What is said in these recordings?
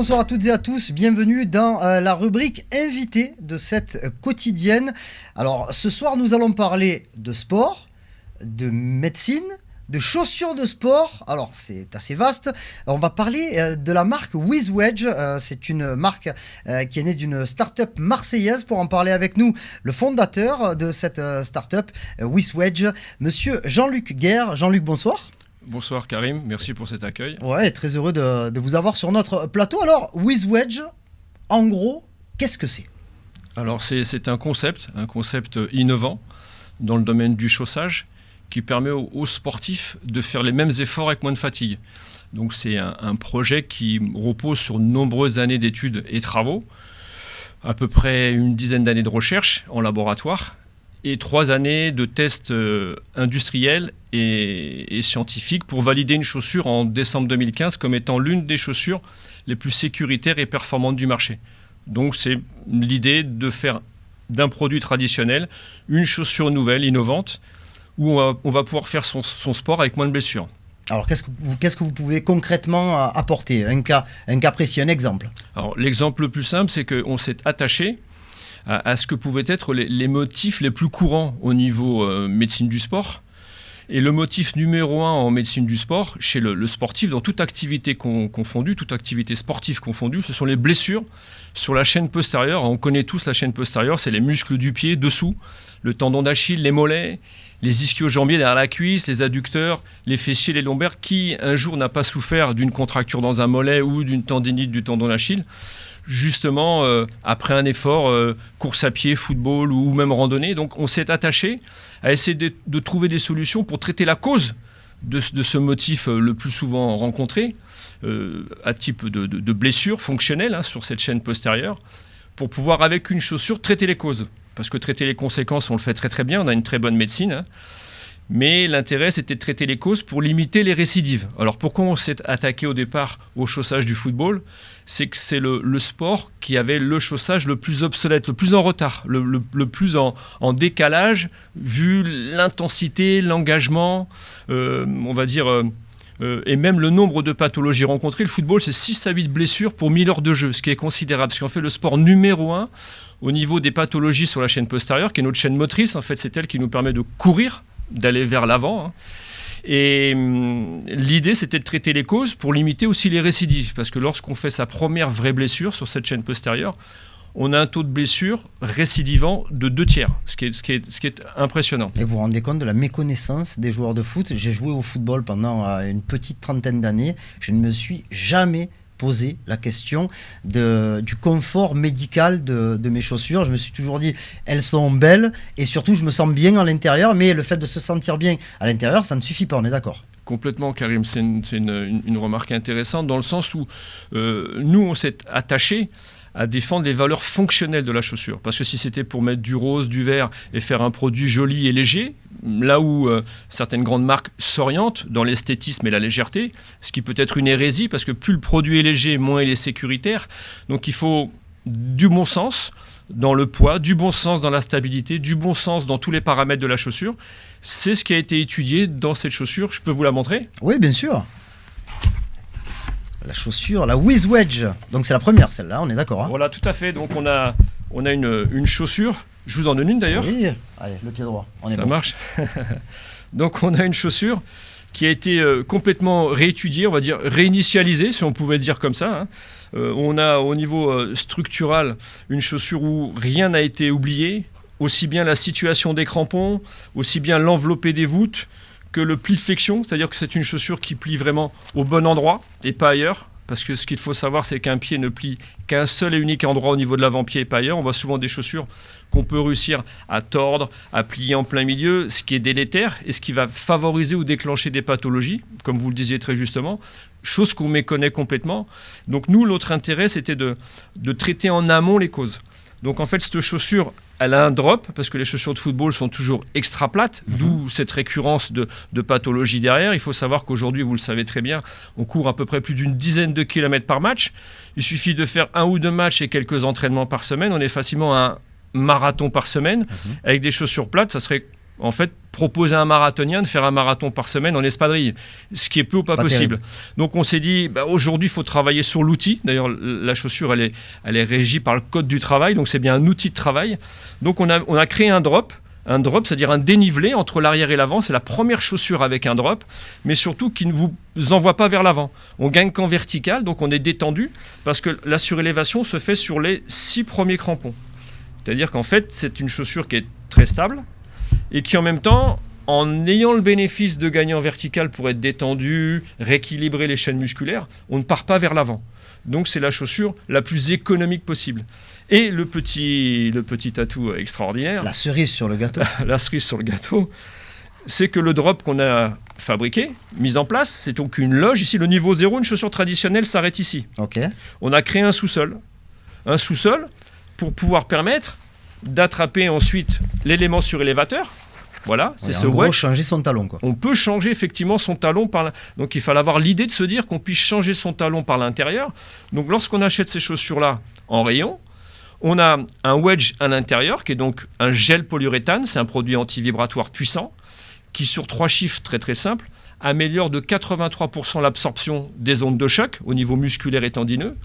bonsoir à toutes et à tous, bienvenue dans la rubrique invité de cette quotidienne. Alors ce soir nous allons parler de sport, de médecine, de chaussures de sport. Alors c'est assez vaste. On va parler de la marque WizWedge. C'est une marque qui est née d'une start-up marseillaise. Pour en parler avec nous, le fondateur de cette start-up, WizWedge, monsieur Jean-Luc Guerre. Jean-Luc, bonsoir. Bonsoir Karim, merci pour cet accueil. Ouais, très heureux de vous avoir sur notre plateau. Alors, WizWedge, en gros, qu'est-ce que c'est ? Alors c'est un concept innovant dans le domaine du chaussage qui permet aux sportifs de faire les mêmes efforts avec moins de fatigue. Donc c'est un projet qui repose sur de nombreuses années d'études et travaux, à peu près une dizaine d'années de recherche en laboratoire, et 3 années de tests industriels et scientifiques pour valider une chaussure en décembre 2015 comme étant l'une des chaussures les plus sécuritaires et performantes du marché. Donc c'est l'idée de faire d'un produit traditionnel une chaussure nouvelle, innovante, où on va pouvoir faire son sport avec moins de blessures. Alors qu'est-ce que vous pouvez concrètement apporter ? Un cas précis, un exemple ? Alors l'exemple le plus simple, c'est qu'on s'est attaché à ce que pouvaient être les motifs les plus courants au niveau médecine du sport. Et le motif numéro 1 en médecine du sport, chez le sportif, dans toute activité confondue, toute activité sportive confondue, ce sont les blessures sur la chaîne postérieure. On connaît tous la chaîne postérieure, c'est les muscles du pied dessous, le tendon d'Achille, les mollets, les ischio-jambiers derrière la cuisse, les adducteurs, les fessiers, les lombaires. Qui un jour n'a pas souffert d'une contracture dans un mollet ou d'une tendinite du tendon d'Achille ? Justement après un effort, course à pied, football ou même randonnée. Donc on s'est attaché à essayer de trouver des solutions pour traiter la cause de ce motif le plus souvent rencontré, à type de blessure fonctionnelle sur cette chaîne postérieure, pour pouvoir avec une chaussure traiter les causes. Parce que traiter les conséquences, on le fait très très bien, on a une très bonne médecine. Mais l'intérêt, c'était de traiter les causes pour limiter les récidives. Alors pourquoi on s'est attaqué au départ au chaussage du football ? C'est que c'est le sport qui avait le chaussage le plus obsolète, le plus en retard, le plus en décalage, vu l'intensité, l'engagement, on va dire, et même le nombre de pathologies rencontrées. Le football, c'est 6 à 8 blessures pour 1000 heures de jeu, ce qui est considérable. Parce qu'en fait, le sport numéro 1, au niveau des pathologies sur la chaîne postérieure, qui est notre chaîne motrice, en fait, c'est elle qui nous permet de courir, d'aller vers l'avant. Et l'idée, c'était de traiter les causes pour limiter aussi les récidives. Parce que lorsqu'on fait sa première vraie blessure sur cette chaîne postérieure, on a un taux de blessure récidivant de 2/3, ce qui est impressionnant. Et vous vous rendez compte de la méconnaissance des joueurs de foot ? J'ai joué au football pendant une petite trentaine d'années. Je ne me suis jamais poser la question du confort médical de mes chaussures. Je me suis toujours dit, elles sont belles et surtout je me sens bien à l'intérieur, mais le fait de se sentir bien à l'intérieur, ça ne suffit pas, on est d'accord ? Complètement, Karim, c'est une remarque intéressante dans le sens où nous, on s'est attaché à défendre les valeurs fonctionnelles de la chaussure. Parce que si c'était pour mettre du rose, du vert et faire un produit joli et léger, là où certaines grandes marques s'orientent dans l'esthétisme et la légèreté, ce qui peut être une hérésie, parce que plus le produit est léger, moins il est sécuritaire. Donc il faut du bon sens dans le poids, du bon sens dans la stabilité, du bon sens dans tous les paramètres de la chaussure. C'est ce qui a été étudié dans cette chaussure. Je peux vous la montrer ? Oui, bien sûr. La chaussure, la WizWedge. Donc c'est la première, celle-là, on est d'accord. Hein ? Voilà, tout à fait. Donc on a une chaussure. Je vous en donne une d'ailleurs. Oui, allez, le pied droit. Ça marche. Donc on a une chaussure qui a été complètement réétudiée, on va dire réinitialisée, si on pouvait le dire comme ça. On a au niveau structural une chaussure où rien n'a été oublié, aussi bien la situation des crampons, aussi bien l'enveloppé des voûtes, que le pli de flexion, c'est-à-dire que c'est une chaussure qui plie vraiment au bon endroit et pas ailleurs. Parce que ce qu'il faut savoir, c'est qu'un pied ne plie qu'un seul et unique endroit au niveau de l'avant-pied et pas ailleurs. On voit souvent des chaussures qu'on peut réussir à tordre, à plier en plein milieu, ce qui est délétère et ce qui va favoriser ou déclencher des pathologies, comme vous le disiez très justement, chose qu'on méconnaît complètement. Donc nous, notre intérêt, c'était de traiter en amont les causes. Donc en fait, cette chaussure, elle a un drop, parce que les chaussures de football sont toujours extra plates, d'où cette récurrence de pathologie derrière. Il faut savoir qu'aujourd'hui, vous le savez très bien, on court à peu près plus d'une dizaine de kilomètres par match. Il suffit de faire 1 ou 2 matchs et quelques entraînements par semaine. On est facilement à un marathon par semaine. Avec des chaussures plates, ça serait en fait, proposer à un marathonien de faire un marathon par semaine en espadrille, ce qui est peu ou pas possible. Terrible. Donc on s'est dit, aujourd'hui, il faut travailler sur l'outil. D'ailleurs, la chaussure, elle est régie par le code du travail, donc c'est bien un outil de travail. Donc on a créé un drop, c'est-à-dire un dénivelé entre l'arrière et l'avant. C'est la première chaussure avec un drop, mais surtout qui ne vous envoie pas vers l'avant. On gagne qu'en vertical, donc on est détendu, parce que la surélévation se fait sur les 6 premiers crampons. C'est-à-dire qu'en fait, c'est une chaussure qui est très stable, et qui en même temps, en ayant le bénéfice de gagner en vertical pour être détendu, rééquilibrer les chaînes musculaires, on ne part pas vers l'avant. Donc c'est la chaussure la plus économique possible. Et le petit atout extraordinaire, La cerise sur le gâteau. la cerise sur le gâteau, c'est que le drop qu'on a fabriqué, mis en place, c'est donc une loge. Ici, le niveau 0, une chaussure traditionnelle s'arrête ici. Ok. On a créé un sous-sol. Un sous-sol pour pouvoir permettre d'attraper ensuite l'élément surélévateur. Voilà, c'est ce en gros, wedge. changer son talon, quoi. On peut changer effectivement son talon par donc il fallait avoir l'idée de se dire qu'on puisse changer son talon par l'intérieur. Donc lorsqu'on achète ces chaussures-là en rayon, on a un wedge à l'intérieur qui est donc un gel polyuréthane, c'est un produit anti-vibratoire puissant qui sur 3 chiffres très très simples améliore de 83% l'absorption des ondes de choc au niveau musculaire et tendineux,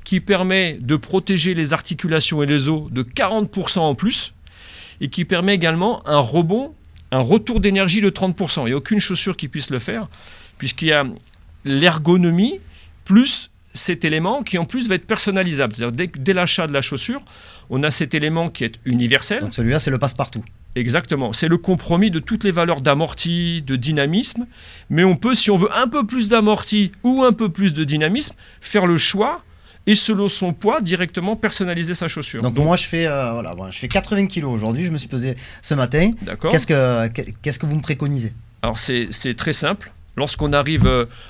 qui permet de protéger les articulations et les os de 40% en plus, et qui permet également un rebond, un retour d'énergie de 30%. Il n'y a aucune chaussure qui puisse le faire, puisqu'il y a l'ergonomie plus cet élément qui en plus va être personnalisable. C'est-à-dire dès l'achat de la chaussure, on a cet élément qui est universel. Donc celui-là, c'est le passe-partout. Exactement, c'est le compromis de toutes les valeurs d'amorti, de dynamisme, mais on peut, si on veut un peu plus d'amorti ou un peu plus de dynamisme, faire le choix et selon son poids, directement personnaliser sa chaussure. Donc moi, je fais 80 kilos aujourd'hui, je me suis pesé ce matin. D'accord. Qu'est-ce que vous me préconisez? Alors c'est très simple. Lorsqu'on arrive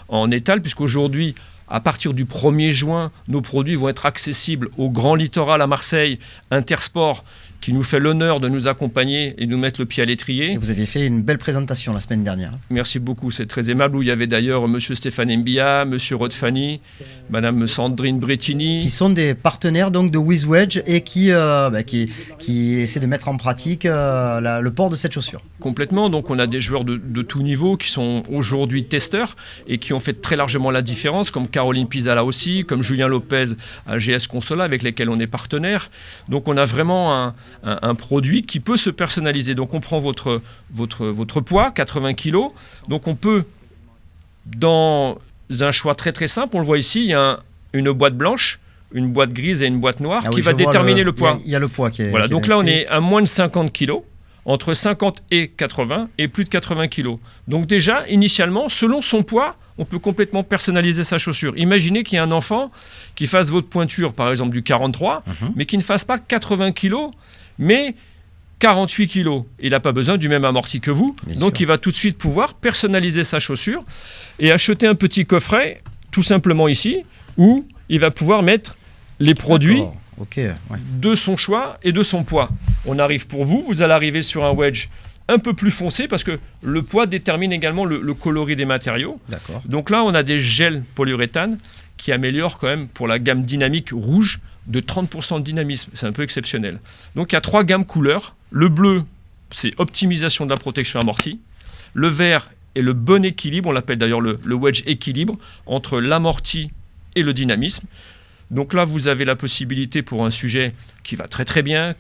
en étal, puisqu'aujourd'hui, à partir du 1er juin, nos produits vont être accessibles au Grand Littoral à Marseille, Intersport, qui nous fait l'honneur de nous accompagner et nous mettre le pied à l'étrier. Et vous aviez fait une belle présentation la semaine dernière. Merci beaucoup, c'est très aimable, où il y avait d'ailleurs M. Stéphane Mbia, M. Rod Fanny, Mme Sandrine Brettini. Qui sont des partenaires donc de WizWedge et qui essaient de mettre en pratique le port de cette chaussure. Complètement, donc on a des joueurs de tout niveau qui sont aujourd'hui testeurs et qui ont fait très largement la différence, comme Caroline Pisala aussi, comme Julien Lopez à GS Consola avec lesquels on est partenaire. Donc on a vraiment un produit qui peut se personnaliser. Donc on prend votre poids, 80 kg, donc on peut, dans un choix très très simple, on le voit ici, il y a une boîte blanche, une boîte grise et une boîte noire qui va déterminer le poids. Il y a le poids qui est... Voilà, qui est donc là on inscrit. est à moins de 50 kg, entre 50 et 80 et plus de 80 kg. Donc déjà, initialement, selon son poids, on peut complètement personnaliser sa chaussure. Imaginez qu'il y a un enfant qui fasse votre pointure, par exemple du 43, mais qui ne fasse pas 80 kg, mais 48 kg. Il n'a pas besoin du même amorti que vous. Bien donc sûr. il va tout de suite pouvoir personnaliser sa chaussure et acheter un petit coffret, tout simplement ici, où il va pouvoir mettre les produits D'accord. Ok, ouais. de son choix et de son poids. On arrive pour vous, vous allez arriver sur un wedge un peu plus foncé parce que le poids détermine également le coloris des matériaux. D'accord. Donc là, on a des gels polyuréthane qui améliorent quand même pour la gamme dynamique rouge de 30% de dynamisme. C'est un peu exceptionnel. Donc il y a 3 gammes couleurs. Le bleu, c'est optimisation de la protection amortie. Le vert est le bon équilibre, on l'appelle d'ailleurs le wedge équilibre, entre l'amorti et le dynamisme. Donc là, vous avez la possibilité pour un sujet qui va très très bien,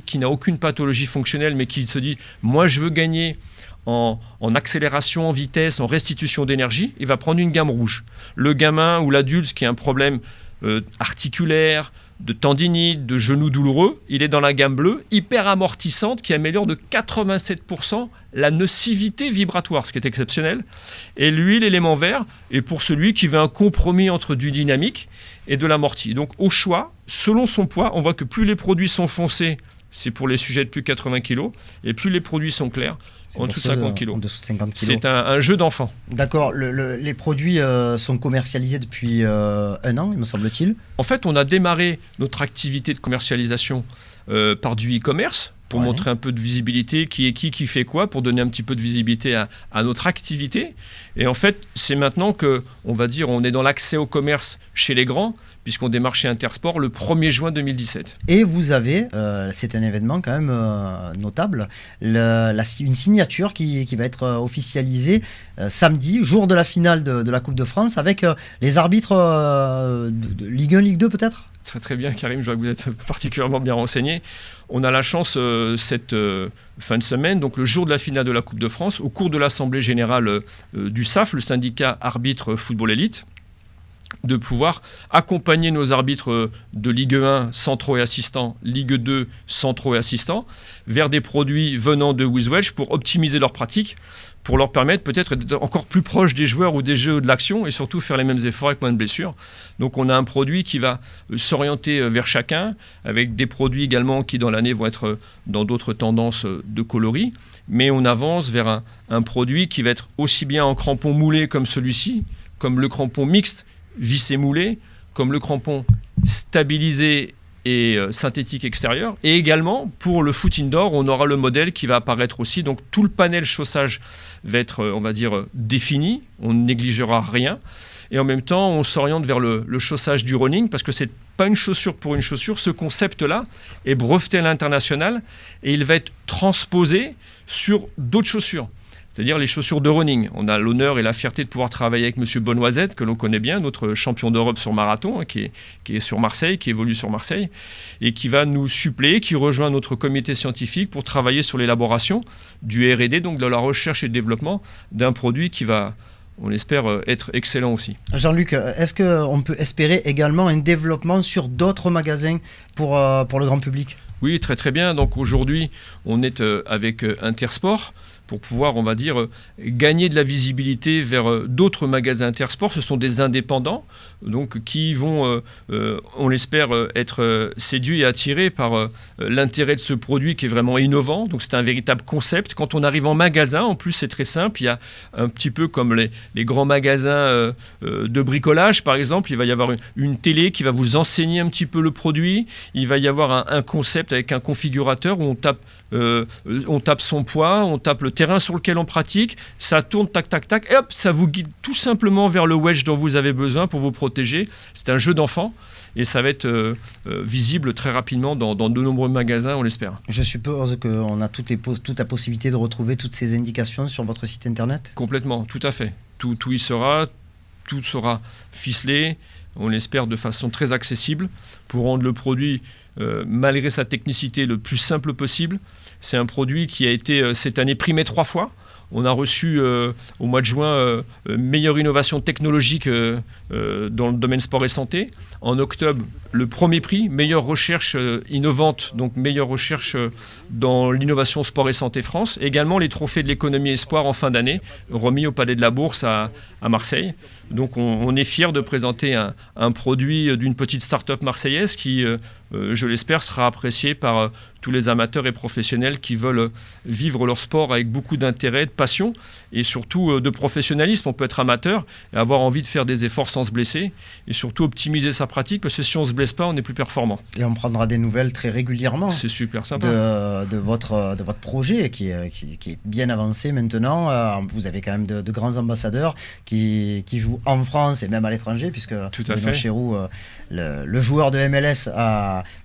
qui n'a aucune pathologie fonctionnelle, mais qui se dit « moi je veux gagner en accélération, en vitesse, en restitution d'énergie », il va prendre une gamme rouge. Le gamin ou l'adulte qui a un problème articulaire, de tendinite, de genoux douloureux, il est dans la gamme bleue, hyper amortissante, qui améliore de 87% la nocivité vibratoire, ce qui est exceptionnel. Et lui, l'élément vert, est pour celui qui veut un compromis entre du dynamique et de l'amorti. Donc au choix, selon son poids, on voit que plus les produits sont foncés, c'est pour les sujets de plus de 80 kg, et plus les produits sont clairs, en dessous de 50 kg. En dessous de 50 kg. C'est un jeu d'enfant. D'accord. Les produits sont commercialisés depuis 1 an, il me semble-t-il. En fait, on a démarré notre activité de commercialisation par du e-commerce, pour montrer un peu de visibilité, qui est qui fait quoi, pour donner un petit peu de visibilité à notre activité. Et en fait, c'est maintenant que, on va dire, on est dans l'accès au commerce chez les grands, puisqu'on démarre chez Intersport le 1er juin 2017. Et vous avez, c'est un événement quand même notable, une signature qui va être officialisée samedi, jour de la finale de la Coupe de France, avec les arbitres de Ligue 1, Ligue 2 peut-être ? Très très bien Karim, je vois que vous êtes particulièrement bien renseigné. On a la chance cette fin de semaine, donc le jour de la finale de la Coupe de France, au cours de l'Assemblée Générale du SAF, le syndicat arbitre football élite, de pouvoir accompagner nos arbitres de Ligue 1 centraux et assistants, Ligue 2 centraux et assistants, vers des produits venant de WizWedge pour optimiser leurs pratiques, pour leur permettre peut-être d'être encore plus proches des joueurs ou des jeux de l'action et surtout faire les mêmes efforts avec moins de blessures. Donc on a un produit qui va s'orienter vers chacun, avec des produits également qui dans l'année vont être dans d'autres tendances de coloris, mais on avance vers un produit qui va être aussi bien en crampon moulé comme celui-ci, comme le crampon mixte, vissé moulé, comme le crampon stabilisé et synthétique extérieur. Et également, pour le foot indoor, on aura le modèle qui va apparaître aussi. Donc tout le panel chaussage va être, on va dire, défini. On ne négligera rien. Et en même temps, on s'oriente vers le chaussage du running, parce que c'est pas une chaussure pour une chaussure. Ce concept-là est breveté à l'international et il va être transposé sur d'autres chaussures. C'est-à-dire les chaussures de running. On a l'honneur et la fierté de pouvoir travailler avec M. Bonnoisette, que l'on connaît bien, notre champion d'Europe sur marathon, qui est sur Marseille, qui évolue sur Marseille, et qui va nous suppléer, qui rejoint notre comité scientifique pour travailler sur l'élaboration du R&D, donc de la recherche et le développement d'un produit qui va, on espère, être excellent aussi. Jean-Luc, est-ce qu'on peut espérer également un développement sur d'autres magasins pour le grand public ? Oui, très très bien. Donc aujourd'hui, on est avec Intersport pour pouvoir, on va dire, gagner de la visibilité vers d'autres magasins Intersport. Ce sont des indépendants donc, qui vont, on l'espère, être séduits et attirés par l'intérêt de ce produit qui est vraiment innovant. Donc c'est un véritable concept. Quand on arrive en magasin, en plus c'est très simple, il y a un petit peu comme les grands magasins de bricolage par exemple, il va y avoir une télé qui va vous enseigner un petit peu le produit, il va y avoir un concept avec un configurateur où on tape son poids, on tape le terrain sur lequel on pratique, ça tourne, tac, tac, tac, et hop, ça vous guide tout simplement vers le wedge dont vous avez besoin pour vous protéger. C'est un jeu d'enfant et ça va être visible très rapidement dans de nombreux magasins, on l'espère. Je suppose qu'on a toute la possibilité de retrouver toutes ces indications sur votre site internet ? Complètement, tout à fait. Tout y sera, tout sera ficelé, on l'espère de façon très accessible pour rendre le produit malgré sa technicité le plus simple possible. C'est un produit qui a été cette année primé 3 fois. On a reçu au mois de juin meilleure innovation technologique dans le domaine sport et santé. En octobre, le premier prix, meilleure recherche innovante, donc meilleure recherche dans l'innovation sport et santé France. Également les trophées de l'économie espoir en fin d'année, remis au Palais de la Bourse à Marseille. Donc on est fiers de présenter un produit d'une petite start-up marseillaise qui, je l'espère, sera apprécié par tous les amateurs et professionnels qui veulent vivre leur sport avec beaucoup d'intérêt, de passion et surtout de professionnalisme. On peut être amateur et avoir envie de faire des efforts sans se blesser et surtout optimiser sa pratique parce que si on ne se blesse pas, on est plus performant. Et on prendra des nouvelles très régulièrement. C'est super sympa. De votre projet qui est bien avancé maintenant. Vous avez quand même de grands ambassadeurs qui jouent en France et même à l'étranger puisque Benoît Chéroux, le joueur de MLS,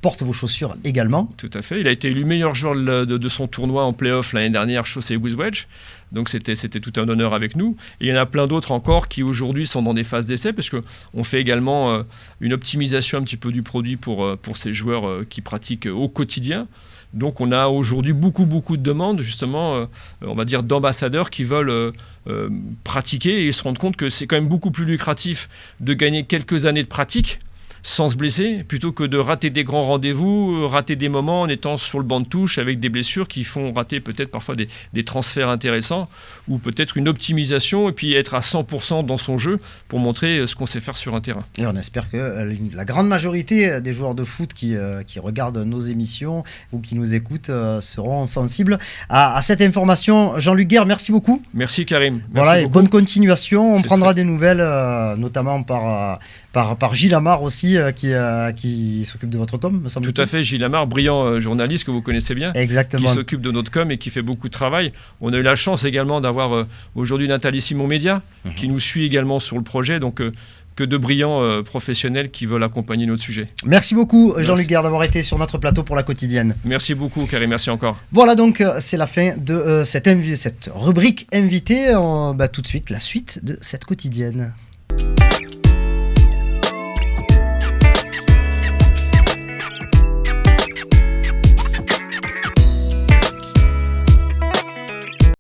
porte vos chaussures également. Tout à fait. Il a été élu meilleur joueur de son tournoi en play-off l'année dernière, chaussé WizWedge. Donc c'était tout un honneur avec nous. Et il y en a plein d'autres encore qui aujourd'hui sont dans des phases d'essai parce qu'on fait également une optimisation un petit peu du produit pour ces joueurs qui pratiquent au quotidien. Donc on a aujourd'hui beaucoup de demandes justement, on va dire d'ambassadeurs qui veulent pratiquer et ils se rendent compte que c'est quand même beaucoup plus lucratif de gagner quelques années de pratique sans se blesser, plutôt que de rater des grands rendez-vous, rater des moments en étant sur le banc de touche avec des blessures qui font rater peut-être parfois des transferts intéressants ou peut-être une optimisation et puis être à 100% dans son jeu pour montrer ce qu'on sait faire sur un terrain. Et on espère que la grande majorité des joueurs de foot qui regardent nos émissions ou qui nous écoutent seront sensibles à cette information. Jean-Luc Guerre, merci beaucoup. Merci Karim. Merci voilà, beaucoup. Et bonne continuation. On prendra des nouvelles, notamment par Gilles Amar aussi, qui s'occupe de votre com, me semble-t-il. Tout à fait, Gilles Amar, brillant journaliste que vous connaissez bien. Exactement. Qui s'occupe de notre com et qui fait beaucoup de travail. On a eu la chance également d'avoir aujourd'hui Nathalie Simon Média, qui nous suit également sur le projet. Donc que de brillants professionnels qui veulent accompagner notre sujet. Merci beaucoup Jean-Luc Guerre d'avoir été sur notre plateau pour la quotidienne. Merci beaucoup Karim, merci encore. Voilà donc c'est la fin de cette rubrique invitée. Tout de suite la suite de cette quotidienne.